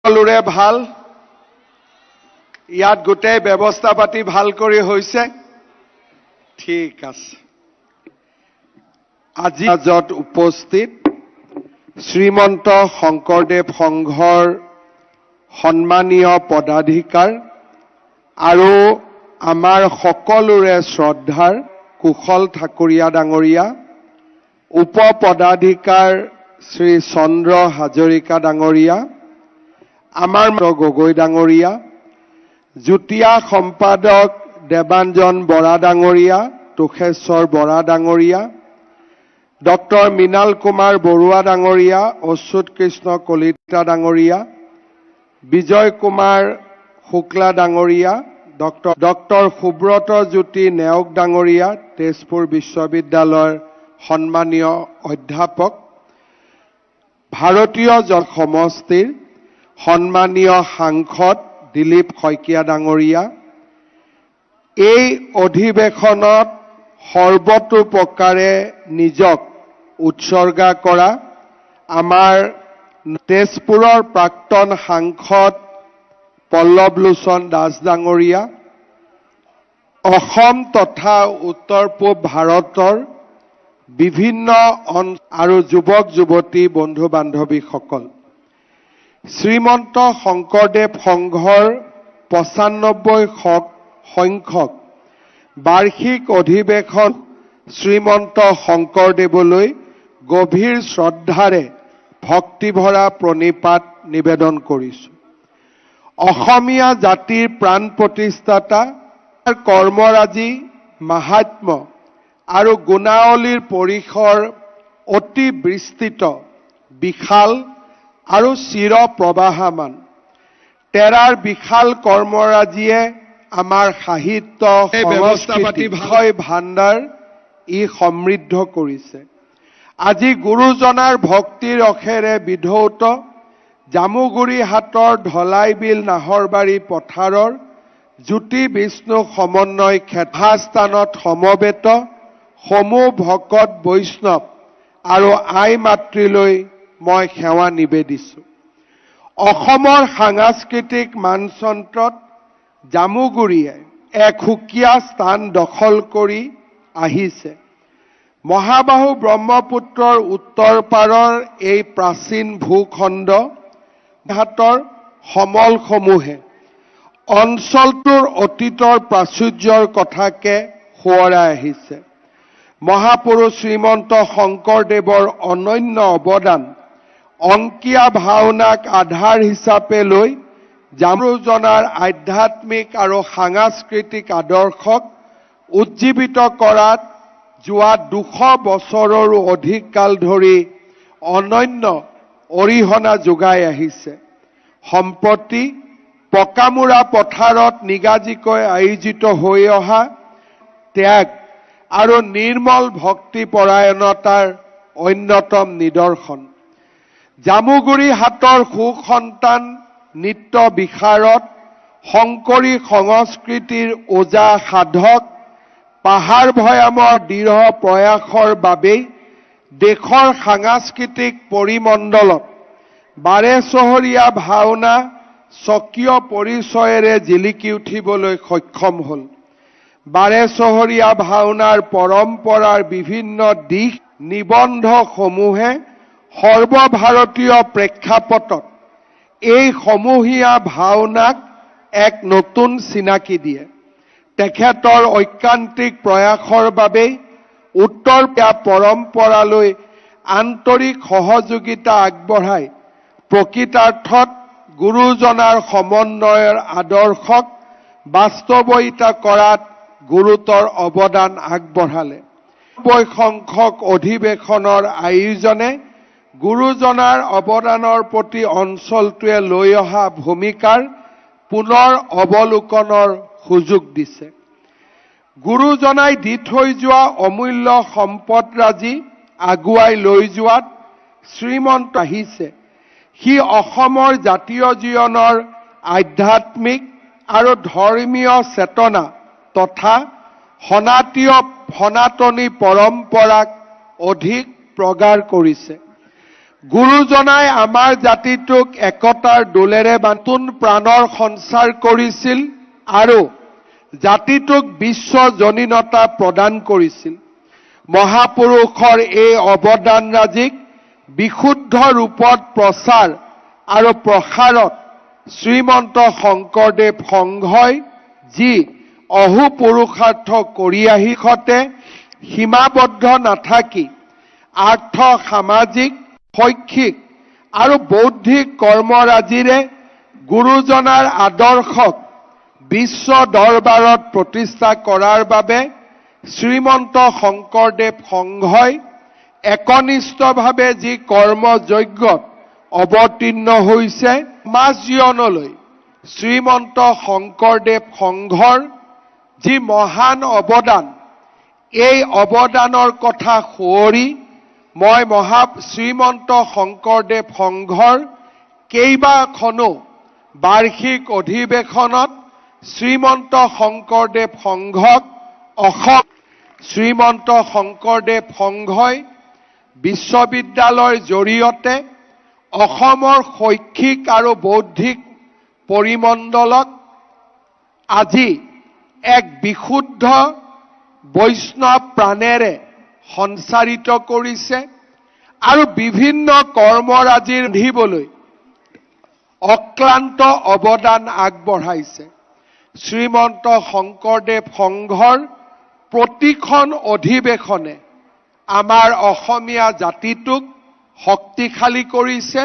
সকলোৰে ভাল ইয়াত গোটেই ব্যৱস্থা পাতি ভাল কৰি হৈছে ঠিক আছে আজি যত উপস্থিত শ্ৰীমন্ত শংকৰদেৱ সংঘৰ সন্মানীয় পদাধিকাৰ আৰু আমাৰ সকলোৰে শ্ৰদ্ধাৰ কুশল ঠাকুৰীয়া ডাঙৰীয়া উপ পদাধিকাৰ শ্ৰী চন্দ্ৰ হাজৰিকা ডাঙৰীয়া আমাৰ গগৈ ডাঙৰীয়া যুটীয়া সম্পাদক দেৱাঞ্জন বৰা ডাঙৰীয়া তুখেশ্বৰ বৰা ডাঙৰীয়া ডক্টৰ মৃণাল কুমাৰ বৰুৱা ডাঙৰীয়া অচ্যুত কৃষ্ণ কলিতা ডাঙৰীয়া বিজয় কুমাৰ শুক্লা ডাঙৰীয়া ডক্টৰ সুব্ৰত জ্যোতি নেওগ ডাঙৰীয়া তেজপুৰ বিশ্ববিদ্যালয়ৰ সন্মানীয় অধ্যাপক ভাৰতীয় জন সমষ্টিৰ সন্মানীয় সাংসদ দিলীপ শইকীয়া ডাঙৰীয়া এই অধিৱেশনত সৰ্বতোপ্ৰকাৰে নিজক উৎসৰ্গা কৰা আমাৰ তেজপুৰৰ প্ৰাক্তন সাংসদ পল্লৱ লোচন দাস ডাঙৰীয়া অসম তথা উত্তৰ পূব ভাৰতৰ বিভিন্ন আৰু যুৱক যুৱতী বন্ধু বান্ধৱীসকল শ্ৰীমন্ত শংকৰদেৱ সংঘৰ 95 সংখ্যক বাৰ্ষিক অধিৱেশন শ্ৰীমন্ত শংকৰদেৱলৈ গভীৰ শ্ৰদ্ধাৰে ভক্তিভৰা প্ৰণিপাত নিবেদন কৰিছো অসমীয়া জাতিৰ প্ৰাণ প্ৰতিষ্ঠাতা কৰ্মৰাজি মাহাত্ম্য আৰু গুণাৱলীৰ পৰিসৰ অতি বিস্তৃত বিশাল আৰু চিৰ প্ৰবাহমান তেৰাৰ বিশাল কৰ্মৰাজিয়ে আমাৰ সাহিত্য সংস্কৃতি বিষয় ভাণ্ডাৰ ই সমৃদ্ধ কৰিছে আজি গুৰুজনাৰ ভক্তিৰ অখেৰে বিধৌত জামুগুৰি হাটৰ ঢলাইবিল নাহৰবাৰী পথাৰৰ জ্যোতি বিষ্ণু সমন্বয় ক্ষেত্ৰস্থানত সমবেত সমূহ ভকত বৈষ্ণৱ আৰু আই মাতৃলৈ মই সেৱা নিবেদিছো অসমৰ সাংস্কৃতিক মানচিত্ৰত জামুগুৰিয়ে এক সুকীয়া স্থান দখল কৰি আহিছে মহাবাহু ব্ৰহ্মপুত্ৰৰ উত্তৰ পাৰৰ এই প্ৰাচীন ভূখণ্ড ঘাটৰ সমলসমূহে অঞ্চলটোৰ অতীতৰ প্ৰাচুৰ্যৰ কথাকে সোঁৱৰাই আহিছে মহাপুৰুষ শ্ৰীমন্ত শংকৰদেৱৰ অনন্য অৱদান অংকীয়া ভাওনাক আধাৰ হিচাপে লৈ জামুজনাৰ আধ্যাত্মিক আৰু সাংস্কৃতিক আদৰ্শক উজ্জীৱিত কৰাত যোৱা 200 বছৰৰো অধিক কাল ধৰি অনন্য অৰিহণা যোগাই আহিছে সম্প্ৰতি পকামুৰা পথাৰত নিগাজিকৈ আয়োজিত হৈ অহা ত্যাগ আৰু নিৰ্মল ভক্তি পৰায়ণতাৰ অন্যতম নিদৰ্শন জামুগুৰি হাটৰ সুসন্তান নিত্য বিশাৰদ শংকৰী সংস্কৃতিৰ ওজা সাধক পাহাৰ ভৈয়ামৰ দৃঢ় প্ৰয়াসৰ বাবেই দেশৰ সাংস্কৃতিক পৰিমণ্ডলত বাৰে চহৰীয়া ভাওনা স্বকীয় পৰিচয়েৰে জিলিকি উঠিবলৈ সক্ষম হ'ল বাৰে চহৰীয়া ভাওনাৰ পৰম্পৰাৰ বিভিন্ন দিশ নিবন্ধসমূহে সৰ্বভাৰতীয় প্ৰেক্ষাপটত এই সমূহীয়া ভাওনাক এক নতুন চিনাকি দিয়ে তেখেতৰ ঐকান্তিক প্ৰয়াসৰ বাবেই উত্তৰ পৰম্পৰালৈ আন্তৰিক সহযোগিতা আগবঢ়াই প্ৰকৃতাৰ্থত গুৰুজনাৰ সমন্বয়ৰ আদৰ্শক বাস্তৱিতা কৰাত গুৰুতৰ অৱদান আগবঢ়ালে 90 সংখ্যক অধিৱেশনৰ আয়োজনে গুৰুজনাৰ অৱদানৰ প্ৰতি অঞ্চলটোৱে লৈ অহা ভূমিকাৰ পুনৰ অৱলোকনৰ সুযোগ দিছে গুৰুজনাই দি থৈ যোৱা অমূল্য সম্পদৰাজি আগুৱাই লৈ যোৱাত শ্ৰীমন্ত আহিছে সি অসমৰ জাতীয় জীৱনৰ আধ্যাত্মিক আৰু ধৰ্মীয় চেতনা তথা সনাতনী পৰম্পৰাক অধিক প্ৰগাঢ় কৰিছে গুৰুজনাই আমাৰ জাতিটোক একতাৰ দোলেৰে নতুন প্ৰাণৰ সঞ্চাৰ কৰিছিল আৰু জাতিটোক বিশ্বজনীনতা প্ৰদান কৰিছিল। মহাপুৰুষৰ এই অৱদানৰাজিক বিশুদ্ধ ৰূপত প্ৰচাৰ আৰু প্ৰসাৰত শ্ৰীমন্ত শংকৰদেৱ সংঘই যি অহোপুৰুষাৰ্থ কৰি আহিখতে সীমাবদ্ধ নাথাকি আৰ্থ সামাজিক শৈক্ষিক আৰু বৌদ্ধিক কৰ্মৰাজিৰে গুৰুজনাৰ আদৰ্শক বিশ্ব দৰবাৰত প্ৰতিষ্ঠা কৰাৰ বাবে শ্ৰীমন্ত শংকৰদেৱ সংঘই একনিষ্ঠভাৱে যি কৰ্মযজ্ঞত অৱতীৰ্ণ হৈছে, সমাজ জীৱনলৈ শ্ৰীমন্ত শংকৰদেৱ সংঘৰ যি মহান অৱদান, এই অৱদানৰ কথা সোঁৱৰি মই শ্ৰীমন্ত শংকৰদেৱ সংঘৰ কেইবাখনো বাৰ্ষিক অধিৱেশনত শ্ৰীমন্ত শংকৰদেৱ সংঘক শ্ৰীমন্ত শংকৰদেৱ সংঘই বিশ্ববিদ্যালয়ৰ জৰিয়তে অসমৰ শৈক্ষিক আৰু বৌদ্ধিক পৰিমণ্ডলক আজি এক বিশুদ্ধ বৈষ্ণৱ প্ৰাণেৰে সঞ্চাৰিত কৰিছে আৰু বিভিন্ন কৰ্মৰাজিৰ ৰান্ধিবলৈ অক্লান্ত অৱদান আগবঢ়াইছে। শ্ৰীমন্ত শংকৰদেৱ সংঘৰ প্ৰতিখন অধিৱেশনে আমাৰ অসমীয়া জাতিটোক শক্তিশালী কৰিছে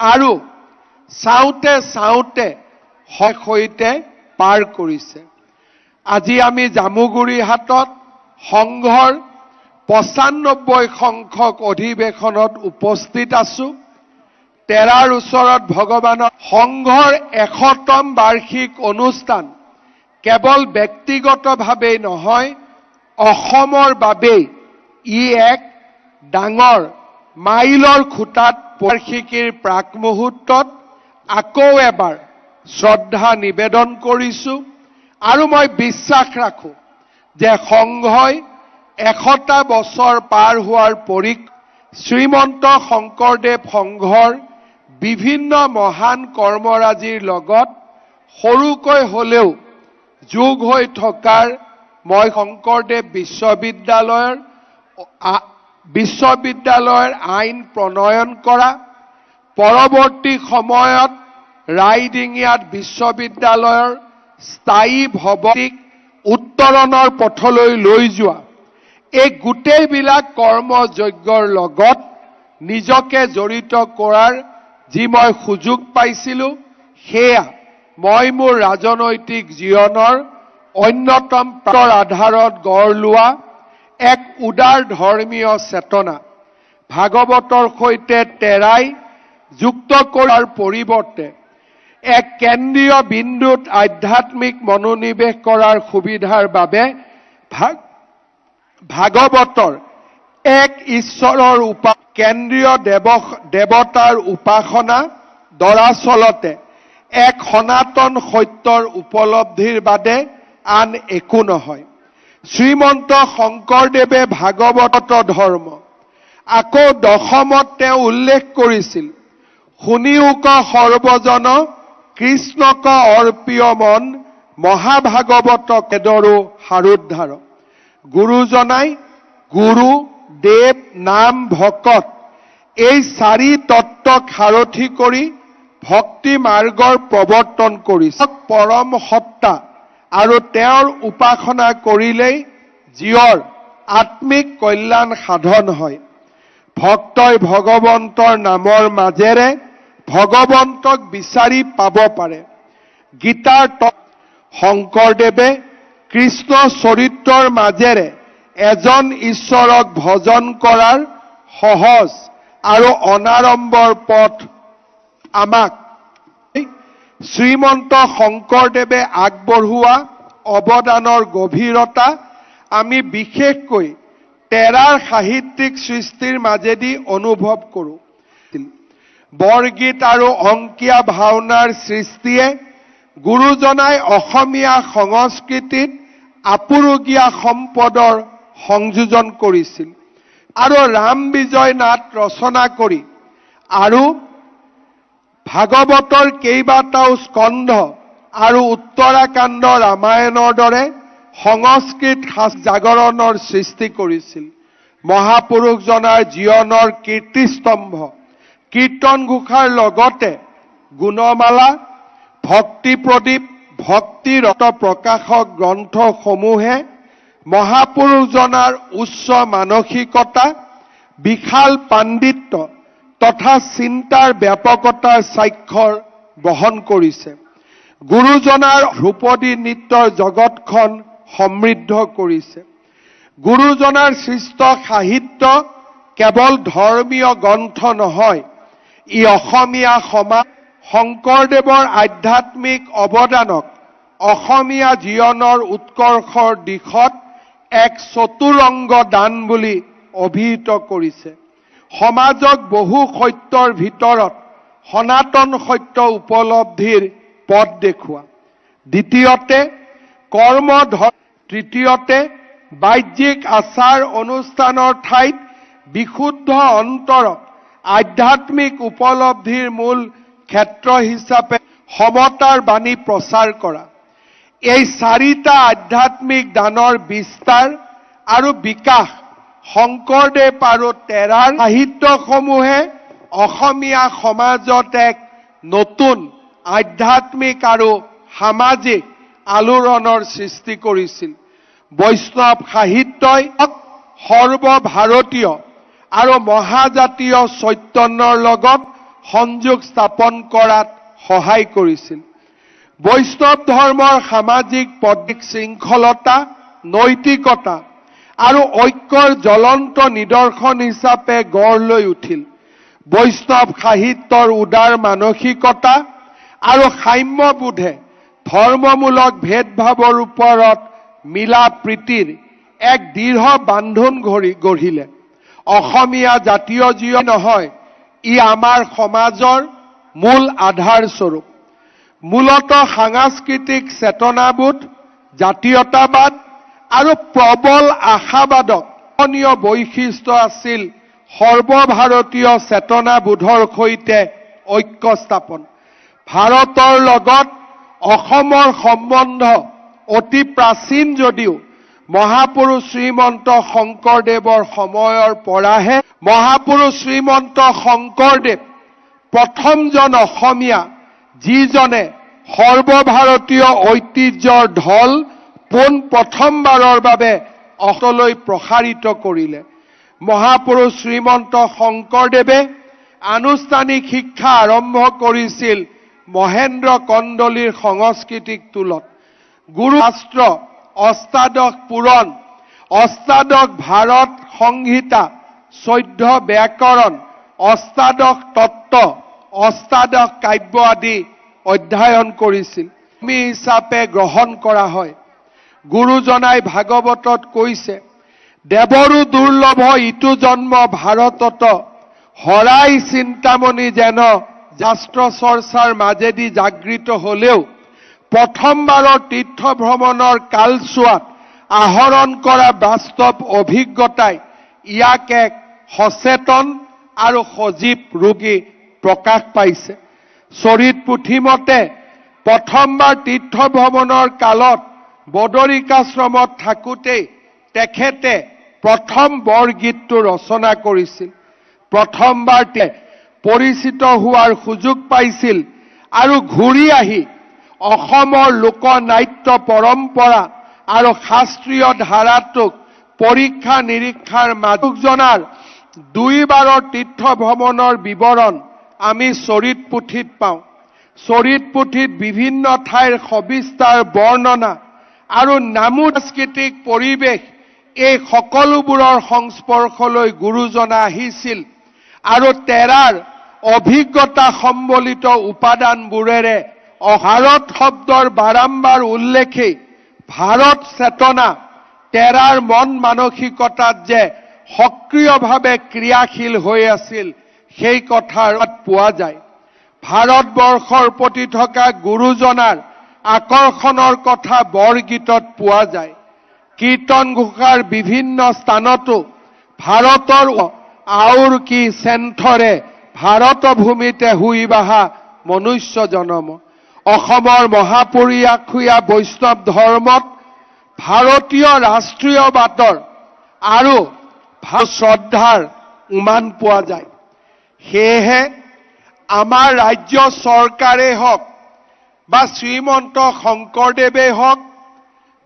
আৰু চাওঁতে চাওঁতে সৈতে পাৰ কৰিছে। আজি আমি জামুগুৰিহাটত সংঘৰ ৯৫ সংখ্যক অধিৱেশনত উপস্থিত আছো। তেৰাৰ ওচৰত ভগৱানৰ সংঘৰ ১০০তম বাৰ্ষিক অনুষ্ঠান কেৱল ব্যক্তিগতভাৱেই নহয়, অসমৰ বাবেই ই এক ডাঙৰ মাইলৰ খুঁটাত বাৰ্ষিকীৰ প্ৰাক মুহূৰ্তত আকৌ এবাৰ শ্ৰদ্ধা নিবেদন কৰিছো আৰু মই বিশ্বাস ৰাখো যে সংঘই ১০০টা বছৰ পাৰ হোৱাৰ শ্ৰীমন্ত শংকৰদেৱ সংঘৰ বিভিন্ন মহান কৰ্মৰাজিৰ লগত সৰুকৈ হলেও যোগ হৈ থকাৰ মই শংকৰদেৱ বিশ্ববিদ্যালয়ৰ আইন প্ৰণয়ন কৰা, পৰৱৰ্তী সময়ত ৰাইডিঙিয়াত বিশ্ববিদ্যালয়ৰ স্থায়ী ভৱনক উত্তৰণৰ পথলৈ লৈ যোৱা, এই গোটেইবিলাক কৰ্মযজ্ঞৰ লগত নিজকে জড়িত কৰাৰ যি মই সুযোগ পাইছিলো, সেয়া মই মোৰ ৰাজনৈতিক জীৱনৰ অন্যতম আধাৰত গঢ় লোৱা এক উদাৰ ধৰ্মীয় চেতনা। ভাগৱতৰ সৈতে তেৰাই যুক্ত কৰাৰ পৰিৱৰ্তে এক কেন্দ্ৰীয় বিন্দুত আধ্যাত্মিক মনোনিৱেশ কৰাৰ সুবিধাৰ বাবে ভাগৱতৰ এক ঈশ্বৰৰ কেন্দ্ৰীয় দেৱতাৰ উপাসনা দৰাচলতে এক সনাতন সত্যৰ উপলব্ধিৰ বাদে আন একো নহয়। শ্ৰীমন্ত শংকৰদেৱে ভাগৱত ধৰ্ম আকৌ দশমত তেওঁ উল্লেখ কৰিছিল, শুনিওক সৰ্বজন কৃষ্ণক অৰ্পিয় মন মহাভাগৱত কেদৰো সাৰোদ্ধাৰ। গুৰুজনাই গুৰু, দেৱ, নাম, ভকত এই চাৰি তত্ত্বক সাৰথি কৰি ভক্তি মাৰ্গৰ প্ৰৱৰ্তন কৰিছে। পৰম সত্তা আৰু তেওঁৰ উপাসনা কৰিলেই জীৱৰ আত্মিক কল্যাণ সাধন হয়। ভক্তই ভগৱন্তৰ নামৰ মাজেৰে ভগৱন্তক বিচাৰি পাব পাৰে। গীতাৰ শংকৰদেৱে কৃষ্ণ চৰিত্ৰৰ মাজেৰে এজন ঈশ্বৰক ভজন কৰাৰ সহজ আৰু অনাড়ম্বৰ পথ আমাক শ্ৰীমন্ত শংকৰদেৱে আগবঢ়োৱা অৱদানৰ গভীৰতা আমি বিশেষকৈ তেৰাৰ সাহিত্যিক সৃষ্টিৰ মাজেদি অনুভৱ কৰোঁ। বৰগীত আৰু অংকীয়া ভাওনাৰ সৃষ্টিয়ে গুৰুজনাই অসমীয়া সংস্কৃতিত আপুৰুগীয়া সম্পদৰ সংযোজন কৰিছিল আৰু ৰাম বিজয় নাট ৰচনা কৰি আৰু ভাগৱতৰ কেইবাটাও স্কন্ধ আৰু উত্তৰাকাণ্ড ৰামায়ণৰ দৰে সংস্কৃত জাগৰণৰ সৃষ্টি কৰিছিল। মহাপুৰুষজনাৰ জীৱনৰ কীৰ্তিস্তম্ভ কীৰ্তন ঘোষাৰ লগতে গুণমালা, ভক্তি প্ৰদীপ, ভক্তিৰত প্ৰকাশক গ্ৰন্থসমূহে মহাপুৰুষজনাৰ উচ্চ মানসিকতা, বিশাল পাণ্ডিত্য তথা চিন্তাৰ ব্যাপকতাৰ স্বাক্ষৰ বহন কৰিছে। গুৰুজনাৰ ধ্ৰুপদী নৃত্যৰ জগতখন সমৃদ্ধ কৰিছে। গুৰুজনাৰ সৃষ্ট সাহিত্য কেৱল ধৰ্মীয় গ্ৰন্থ নহয়, ই অসমীয়া সমাজ শংকৰদেৱৰ আধ্যাত্মিক অৱদানক অসমীয়া জীৱনৰ উৎকৰ্ষৰ দিশত এক চতুৰংগ দান বুলি অভিহিত কৰিছে। সমাজক বহু সত্যৰ ভিতৰত সনাতন সত্য উপলব্ধিৰ পথ দেখুওৱা। দ্বিতীয়তে কৰ্ম, তৃতীয়তে বাহ্যিক আচাৰ অনুষ্ঠানৰ ঠাইত বিশুদ্ধ অন্তৰক আধ্যাত্মিক উপলব্ধিৰ মূল ক্ষেত্ৰ হিচাপে সমতাৰ বাণী প্ৰচাৰ কৰা। এই চাৰিটা আধ্যাত্মিক দানৰ বিস্তাৰ আৰু বিকাশ শংকৰদেৱ আৰু তেৰাৰ সাহিত্যসমূহে অসমীয়া সমাজত এক নতুন আধ্যাত্মিক আৰু সামাজিক আলোড়নৰ সৃষ্টি কৰিছিল। বৈষ্ণৱ সাহিত্যই সৰ্বভাৰতীয় আৰু মহাজাতীয় চৈতন্যৰ লগত সংযোগ স্থাপন কৰাত সহায় কৰিছিল। বৈষ্ণৱ ধৰ্মৰ সামাজিক পদিক শৃংখলতা, নৈতিকতা আৰু ঐক্যৰ জ্বলন্ত নিদৰ্শন হিচাপে গঢ় লৈ উঠিল। বৈষ্ণৱ সাহিত্যৰ উদাৰ মানসিকতা আৰু সাম্যবোধে ধৰ্মমূলক ভেদভাৱৰ ওপৰত মিলা প্ৰীতিৰ এক দৃঢ় বান্ধোন গঢ়িলে। অসমীয়া জাতীয় জীৱন নহয়, ই আমাৰ সমাজৰ মূল আধাৰস্বৰূপ। মূলতঃ সাংস্কৃতিক চেতনাবোধ, জাতীয়তাবাদ আৰু প্ৰবল আশাবাদক বৈশিষ্ট্য আছিল সৰ্বভাৰতীয় চেতনাবোধৰ সৈতে ঐক্য স্থাপন। ভাৰতৰ লগত অসমৰ সম্বন্ধ অতি প্ৰাচীন যদিও মহাপুৰুষ শ্ৰীমন্ত শংকৰদেৱৰ সময়ৰ পৰাহে মহাপুৰুষ শ্ৰীমন্ত শংকৰদেৱ প্ৰথমজন অসমীয়া, যিজনে সৰ্বভাৰতীয় ঐতিহ্যৰ ঢল পোন প্ৰথমবাৰৰ বাবে অসমলৈ প্ৰসাৰিত কৰিলে। মহাপুৰুষ শ্ৰীমন্ত শংকৰদেৱে আনুষ্ঠানিক শিক্ষা আৰম্ভ কৰিছিল মহেন্দ্ৰ কন্দলীৰ সংস্কৃতিক টোলত। গুৰু শাস্ত্ৰ, অষ্টাদশ পুৰাণ, অষ্টাদশ ভাৰত সংহিতা, 14 ব্যাকৰণ, অষ্টাদশ তত্ত্ব, অষ্টাদশ কাব্য আদি অধ্যয়ন কৰিছিল। হিচাপে গ্ৰহণ কৰা হয়। গুৰুজনাই ভাগৱতত কৈছে, দেৱৰো দুৰ্লভ ইটো জন্ম ভাৰতত, হৰাই চিন্তামণি যেন শাস্ত্ৰ চৰ্চাৰ মাজেদি জাগৃত হলেও প্ৰথমবাৰৰ তীৰ্থ ভ্ৰমণৰ কালছোৱাত আহৰণ কৰা বাস্তৱ অভিজ্ঞতাই ইয়াক এক সচেতন আৰু সজীৱ ৰূপে প্ৰকাশ পাইছে। চৰিত পুথি মতে প্ৰথমবাৰ তীৰ্থ ভ্ৰমণৰ কালত বদৰিকাশ্ৰমত থাকোঁতেই তেখেতে প্ৰথম বৰগীতটো ৰচনা কৰিছিল। প্ৰথমবাৰ পৰিচিত হোৱাৰ সুযোগ পাইছিল আৰু ঘূৰি আহি অসমৰ লোকনাট্য পৰম্পৰা আৰু শাস্ত্ৰীয় ধাৰাটোক পৰীক্ষা নিৰীক্ষাৰ মাজত দুইবাৰৰ তীৰ্থ ভ্ৰমণৰ বিৱৰণ আমি চৰিত পুথিত পাওঁ। চৰিত পুথিত বিভিন্ন ঠাইৰ সবিস্তাৰ বৰ্ণনা আৰু সাংস্কৃতিক পৰিৱেশ, এই সকলোবোৰৰ সংস্পৰ্শলৈ গুৰুজনা আহিছিল আৰু তেৰাৰ অভিজ্ঞতা সম্বলিত উপাদানবোৰেৰে ভাৰত শব্দৰ বাৰম্বাৰ উল্লেখেই ভাৰত চেতনা তেৰাৰ মন মানসিকতাত যে সক্ৰিয়ভাৱে ক্ৰিয়াশীল হৈ আছিল সেই কথাৰ পোৱা যায়। ভাৰতবৰ্ষৰ প্ৰতি থকা গুৰুজনাৰ আকৰ্ষণৰ কথা বৰগীতত পোৱা যায়। কীৰ্তন ঘোষাৰ বিভিন্ন স্থানতো ভাৰতৰ আউৰ কি চেণ্ঠৰে ভাৰত ভূমিতে শুই বাহা মনুষ্য জনম অসমৰ মহাপৰিয়াখুয়া বৈষ্ণৱ ধৰ্মত ভাৰতীয় ৰাষ্ট্ৰীয়বাদৰ আৰু শ্ৰদ্ধাৰ উমান পোৱা যায়। সেয়েহে আমাৰ ৰাজ্য চৰকাৰে হওক বা শ্ৰীমন্ত শংকৰদেৱে হওক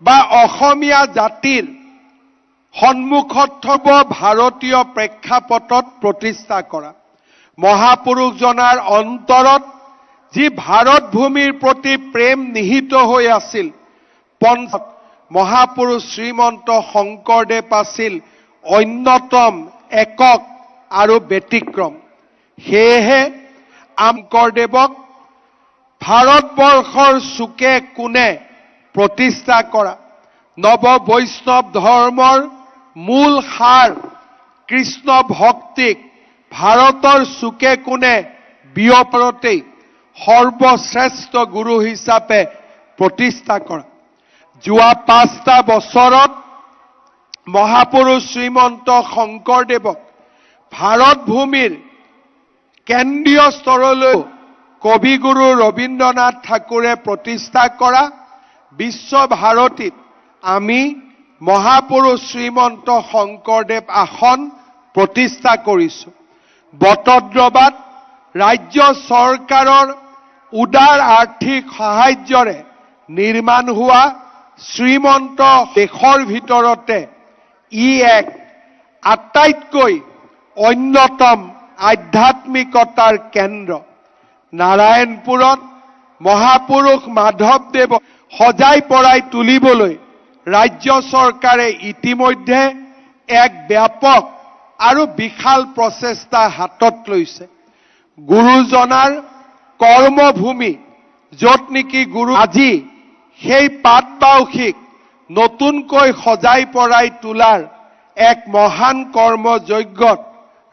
বা অসমীয়া জাতিৰ সন্মুখত থকা ভাৰতীয় প্ৰেক্ষাপটত প্ৰতিষ্ঠা কৰা মহাপুৰুষজনাৰ অন্তৰত যি ভাৰত ভূমিৰ প্ৰতি প্ৰেম নিহিত হৈ আছিল, মহাপুৰুষ শ্ৰীমন্ত শংকৰদেৱ আছিল অন্যতম একক আৰু ব্যতিক্ৰম। সেয়েহে শংকৰদেৱক ভাৰতবৰ্ষৰ চুকে কোণে প্ৰতিষ্ঠা কৰা নৱ বৈষ্ণৱ ধৰ্মৰ মূল সাৰ কৃষ্ণ ভক্তিক ভাৰতৰ চুকে কোণে বিয়পৰতেই সৰ্বশ্ৰেষ্ঠ গুৰু হিচাপে প্ৰতিষ্ঠা কৰা। যোৱা 5টা বছৰত মহাপুৰুষ শ্ৰীমন্ত শংকৰদেৱক ভাৰত ভূমিৰ কেন্দ্ৰীয় স্তৰলৈ কবিগুৰু ৰবীন্দ্ৰনাথ ঠাকুৰে প্ৰতিষ্ঠা কৰা বিশ্বভাৰতীত আমি মহাপুৰুষ শ্ৰীমন্ত শংকৰদেৱ আসন প্ৰতিষ্ঠা কৰিছো। বটদ্ৰৱাত ৰাজ্য চৰকাৰৰ উদাৰ আৰ্থিক সাহায্যৰে নিৰ্মাণ হোৱা শ্ৰীমন্ত দেশৰ ভিতৰতে ই এক আটাইতকৈ অন্যতম আধ্যাত্মিকতাৰ কেন্দ্ৰ। নাৰায়ণপুৰত মহাপুৰুষ মাধৱদেৱক সজাই পৰাই তুলিবলৈ ৰাজ্য চৰকাৰে ইতিমধ্যে এক ব্যাপক আৰু বিশাল প্ৰচেষ্টা হাতত লৈছে। গুৰুজনাৰ কৰ্মভূমি য'ত নেকি গুৰু আজি সেই পাটবাউসীক নতুনকৈ সজাই পৰাই তোলাৰ এক মহান কৰ্মযজ্ঞত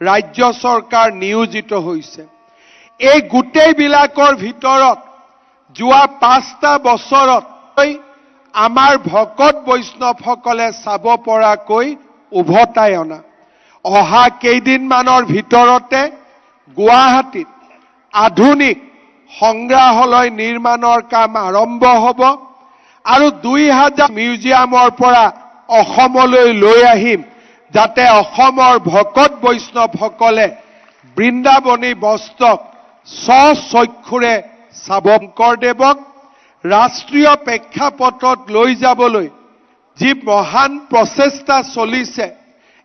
ৰাজ্য চৰকাৰ নিয়োজিত হৈছে। এই গোটেইবিলাকৰ ভিতৰত যোৱা 5টা বছৰত আমাৰ ভকত বৈষ্ণৱসকলে চাব পৰাকৈ উভতাই অনা অহা কেইদিনমানৰ ভিতৰতে গুৱাহাটীত আধুনিক সংগ্ৰহালয় নিৰ্মাণৰ কাম আৰম্ভ হ'ব আৰু 2000 মিউজিয়ামৰ পৰা অসমলৈ লৈ আহিম যাতে অসমৰ ভকত বৈষ্ণৱসকলে বৃন্দাবনী বস্ত্ৰক স্বচক্ষুৰে চাব। শংকৰদেৱক ৰাষ্ট্ৰীয় প্ৰেক্ষাপটত লৈ যাবলৈ যি মহান প্ৰচেষ্টা চলিছে,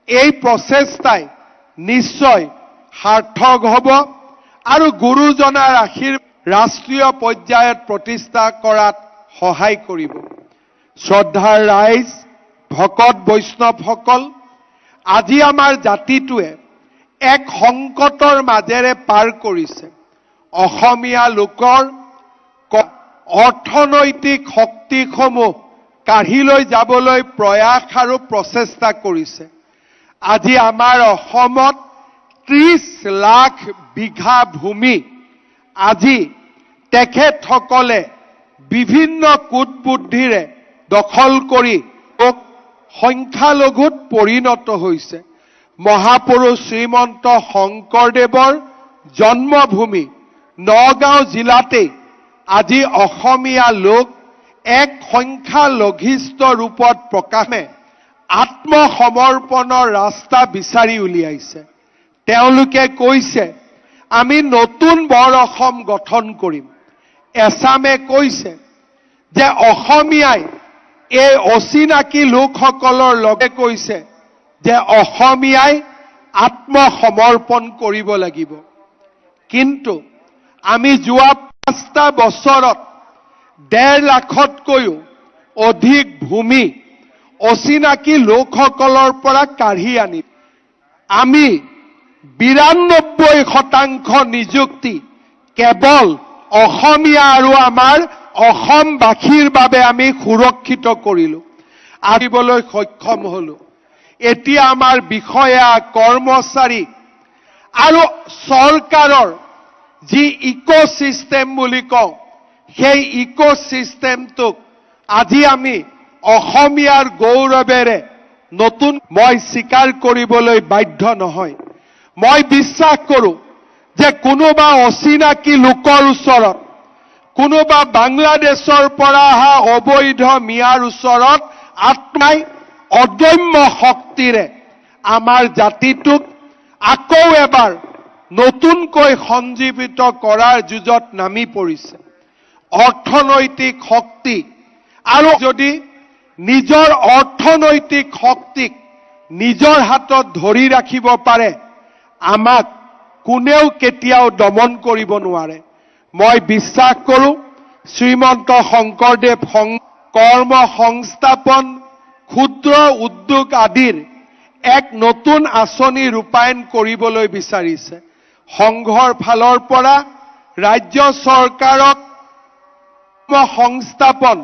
এই প্ৰচেষ্টাই নিশ্চয় সাৰ্থক হ'ব আৰু গুৰুজনাৰ আশীৰ্বাদ ৰাষ্ট্ৰীয় পৰ্যায়ত প্ৰতিষ্ঠা কৰাত সহায় কৰিব। শ্ৰদ্ধাৰ ৰাইজ, ভকত বৈষ্ণৱসকল, আজি আমাৰ জাতিটোৱে এক সংকটৰ মাজেৰে পাৰ কৰিছে। অসমীয়া লোকৰ অৰ্থনৈতিক শক্তিসমূহ কাঢ়ি লৈ যাবলৈ প্ৰয়াস আৰু প্ৰচেষ্টা কৰিছে। আজি আমাৰ অসমত 30 লাখ বিঘা ভূমি আজি তেখেতসকলে বিভিন্ন কূটবুদ্ধিৰে দখল কৰি সংখ্যালঘুত পৰিণত হৈছে। মহাপুৰুষ শ্ৰীমন্ত শংকৰদেৱৰ জন্মভূমি নগাঁও জিলাতেই আজি অসমীয়া লোক এক সংখ্যালঘিষ্ঠ ৰূপত প্ৰকাশে আত্মসমৰ্পণৰ ৰাস্তা বিচাৰি উলিয়াইছে। তেওঁলোকে কৈছে আমি নতুন বৰ অসম গঠন কৰিম। এছামে কৈছে যে অসমীয়াই এই অচিনাকি লোকসকলৰ লগে কৈছে যে অসমীয়াই আত্মসমৰ্পণ কৰিব লাগিব। কিন্তু আমি যোৱা 5টা বছৰত 1.5 লাখতকৈও অধিক ভূমি অচিনাকি লোকসকলৰ পৰা কাঢ়ি আনি আমি 92% নিযুক্তি কেৱল অসমীয়া আৰু আমাৰ অসমবাসীৰ বাবে আমি সুৰক্ষিত কৰিলো, আহিবলৈ সক্ষম হলো। এতিয়া আমাৰ বিষয়া কৰ্মচাৰী আৰু চৰকাৰৰ যি ইক'চিষ্টেম বুলি কওঁ, সেই ইক'চিষ্টেমটোক আজি আমি অসমীয়াৰ গৌৰৱেৰে নতুন মই স্বীকাৰ কৰিবলৈ বাধ্য নহয়। মই বিশ্বাস কৰোঁ যে কোনোবা অচিনাকি লোকৰ ওচৰত, কোনোবা বাংলাদেশৰ পৰা অহা অবৈধ মিয়াৰ ওচৰত আত্মাই অদম্য শক্তিৰে আমাৰ জাতিটোক আকৌ এবাৰ নতুনকৈ সঞ্জীৱিত কৰাৰ যুঁজত নামি পৰিছে। অৰ্থনৈতিক শক্তি আৰু যদি নিজৰ অৰ্থনৈতিক শক্তিক নিজৰ হাতত ধৰি ৰাখিব পাৰে, আমাক কোনেও কেতিয়াও দমন কৰিব নোৱাৰে। মই বিশ্বাস কৰোঁ শ্ৰীমন্ত শংকৰদেৱ কৰ্ম সংস্থাপন, ক্ষুদ্ৰ উদ্যোগ আদিৰ এক নতুন আঁচনি ৰূপায়ণ কৰিবলৈ বিচাৰিছে। সংঘৰ ফালৰ পৰা ৰাজ্য চৰকাৰক সংস্থাপন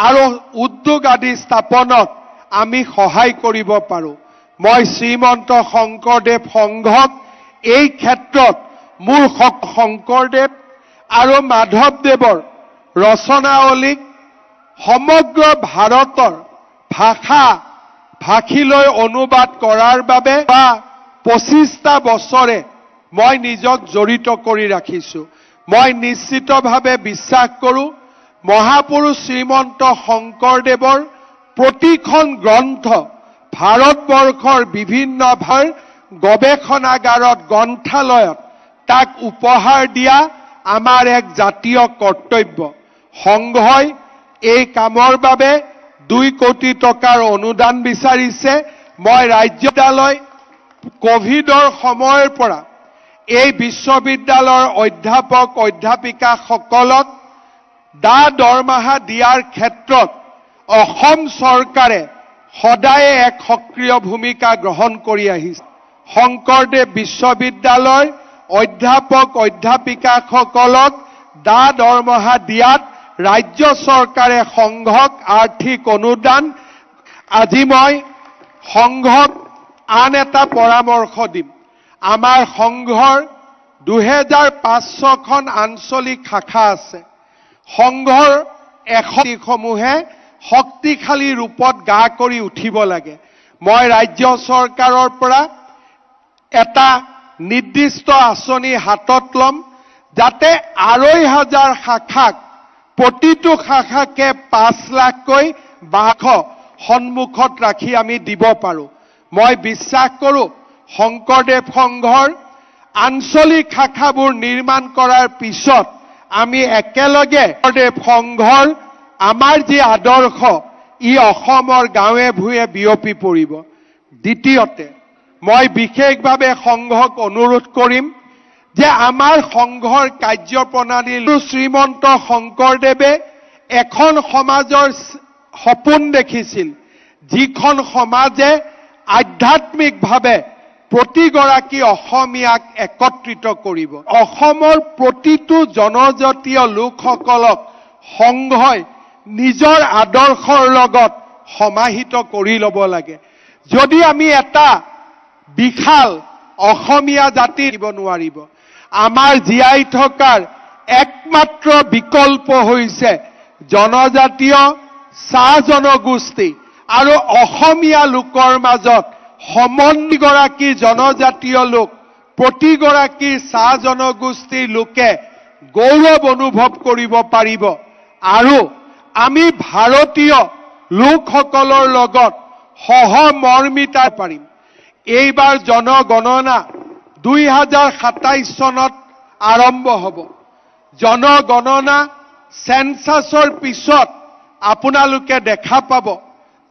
আৰু উদ্যোগ আদি স্থাপনত আমি সহায় কৰিব পাৰোঁ। মই শ্ৰীমন্ত শংকৰদেৱ সংঘক এই ক্ষেত্ৰত মোৰ শংকৰদেৱ আৰু মাধৱদেৱৰ ৰচনাৱলীক সমগ্ৰ ভাৰতৰ ভাষীলৈ অনুবাদ কৰাৰ বাবে 25টা বছৰে মই নিজক জড়িত কৰি ৰাখিছোঁ। মই নিশ্চিতভাৱে বিশ্বাস কৰোঁ মহাপুৰুষ শ্ৰীমন্ত শংকৰদেৱৰ প্ৰতিখন গ্ৰন্থ ভাৰতবৰ্ষৰ বিভিন্ন গৱেষণাগাৰত, গ্ৰন্থালয়ত তাক উপহাৰ দিয়া আমাৰ এক জাতীয় কৰ্তব্য। সংঘই এই কামৰ বাবে 2 কোটি টকাৰ অনুদান বিচাৰিছে। মই ৰাজ্যবিদ্যালয় কোভিডৰ সময়ৰ পৰা এই বিশ্ববিদ্যালয়ৰ অধ্যাপক অধ্যাপিকাসকলক দৰমহা দিয়াৰ ক্ষেত্ৰত অসম চৰকাৰে সদায় এক সক্ৰিয় ভূমিকা গ্ৰহণ কৰি আহিছে। শংকৰদেৱ বিশ্ববিদ্যালয়ৰ অধ্যাপক অধ্যাপিকাসকলক দৰমহা দিয়াত ৰাজ্য চৰকাৰে সংঘক আৰ্থিক অনুদান। আজি মই সংঘক আন এটা পৰামৰ্শ দিম। আমাৰ সংঘৰ 2500খন আঞ্চলিক শাখা আছে। সংঘৰ সমূহে শক্তিশালী ৰূপত গা কৰি উঠিব লাগে। মই ৰাজ্য চৰকাৰৰ পৰা এটা নিৰ্দিষ্ট আঁচনি হাতত ল'ম, যাতে 2500 শাখাক প্ৰতিটো শাখাকে 5 লাখকৈ সন্মুখত ৰাখি আমি দিব পাৰোঁ। মই বিশ্বাস কৰোঁ শংকৰদেৱ সংঘৰ আঞ্চলিক শাখাবোৰ নিৰ্মাণ কৰাৰ পিছত আমি একেলগে শংকৰদেৱ সংঘৰ আমাৰ যি আদৰ্শ ই অসমৰ গাঁৱে ভূঞে বিয়পি পৰিব। দ্বিতীয়তে মই বিশেষভাৱে সংঘক অনুৰোধ কৰিম যে আমাৰ সংঘৰ কাৰ্যপ্ৰণালীৰ শ্ৰীমন্ত শংকৰদেৱে এখন সমাজৰ সপোন দেখিছিল, যিখন সমাজে আধ্যাত্মিকভাৱে প্ৰতিগৰাকী অসমীয়াক একত্ৰিত কৰিব। অসমৰ প্ৰতিটো জনজাতীয় লোকসকলক সংঘই নিজৰ আদৰ্শৰ লগত সমাহিত কৰি ল'ব লাগে। যদি আমি এটা বিশাল অসমীয়া জাতি দিব নোৱাৰিব। আমাৰ জীয়াই থকাৰ একমাত্ৰ বিকল্প হৈছে জনজাতীয়, চাহ জনগোষ্ঠী আৰু অসমীয়া লোকৰ মাজত সমন্বয়গৰাকী জনজাতীয় লোক, প্ৰতিগৰাকী চাহ জনগোষ্ঠীৰ লোকে গৌৰৱ অনুভৱ কৰিব পাৰিব আৰু আমি ভাৰতীয় লোকসকলৰ লগত সহমৰ্মিতা পাৰিম। এইবাৰ জনগণনা 2027 চনত আৰম্ভ হ'ব। জনগণনা সেন্সাছৰ পিছত আপোনালোকে দেখা পাব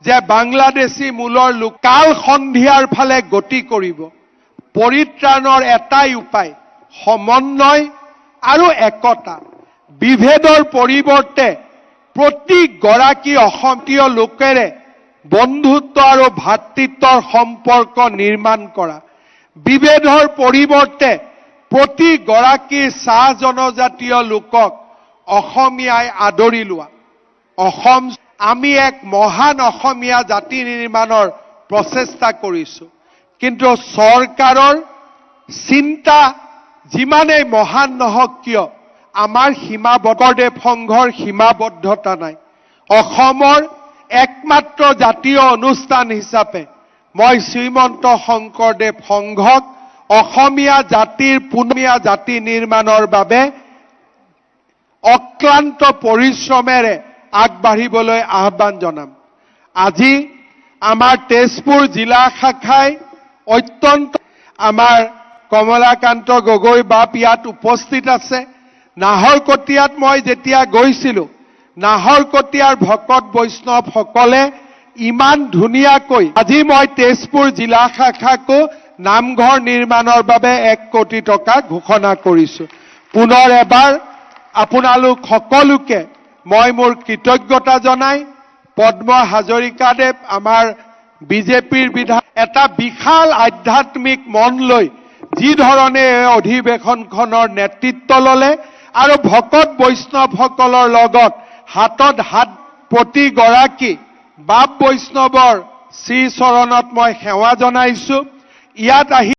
যে বাংলাদেশী মূলৰ লোক কাল সন্ধিয়াৰ ফালে গতি কৰিব। পৰিত্ৰাণৰ এটাই উপায় সমন্বয় আৰু একতা। বিভেদৰ পৰিৱৰ্তে প্ৰতিগৰাকী অসমীয়া লোকেৰে বন্ধুত্ব আৰু ভাতৃত্বৰ সম্পৰ্ক নিৰ্মাণ কৰা। বিভেদৰ পৰিৱৰ্তে প্ৰতিগৰাকী চাহ জনজাতীয় লোকক অসমীয়াই আদৰি লোৱা। আমি এক মহান অসমীয়া জাতি নিৰ্মাণৰ প্ৰচেষ্টা কৰিছোঁ, কিন্তু চৰকাৰৰ চিন্তা যিমানেই মহান নহওক কিয় আমাৰ শংকৰদেৱ সংঘৰ সীমাবদ্ধতা নাই। অসমৰ একমাত্ৰ জাতীয় অনুষ্ঠান হিচাপে মই শ্ৰীমন্ত শংকৰদেৱ সংঘক অসমীয়া জাতিৰ পুনমীয়া জাতি নিৰ্মাণৰ বাবে অক্লান্ত পৰিশ্ৰমেৰে আগবাঢ়িবলৈ আহ্বান জনাম। আজি আমাৰ তেজপুৰ জিলা শাখাই অত্যন্ত আমাৰ কমলাকান্ত গগৈ বাপ ইয়াত উপস্থিত আছে। নাহৰকটীয়াত মই যেতিয়া গৈছিলোঁ, নাহৰকটীয়াৰ ভকত বৈষ্ণৱসকলে ইমান ধুনীয়াকৈ আজি মই তেজপুৰ জিলা শাখাকো নামঘৰ নিৰ্মাণৰ বাবে 1 কোটি টকা ঘোষণা কৰিছোঁ। পুনৰ এবাৰ আপোনালোক সকলোকে মই মোৰ কৃতজ্ঞতা জনাই পদ্ম হাজৰিকাদেৱ আমাৰ বিজেপিৰ বিধায়ক এটা বিশাল আধ্যাত্মিক মন লৈ যি ধৰণে অধিৱেশনখনৰ নেতৃত্ব ল'লে আৰু ভকত বৈষ্ণৱসকলৰ লগত হাতত হাত প্ৰতিগৰাকী বাপ বৈষ্ণৱৰ শ্ৰী চৰণত মই সেৱা জনাইছোঁ। ইয়াত আহি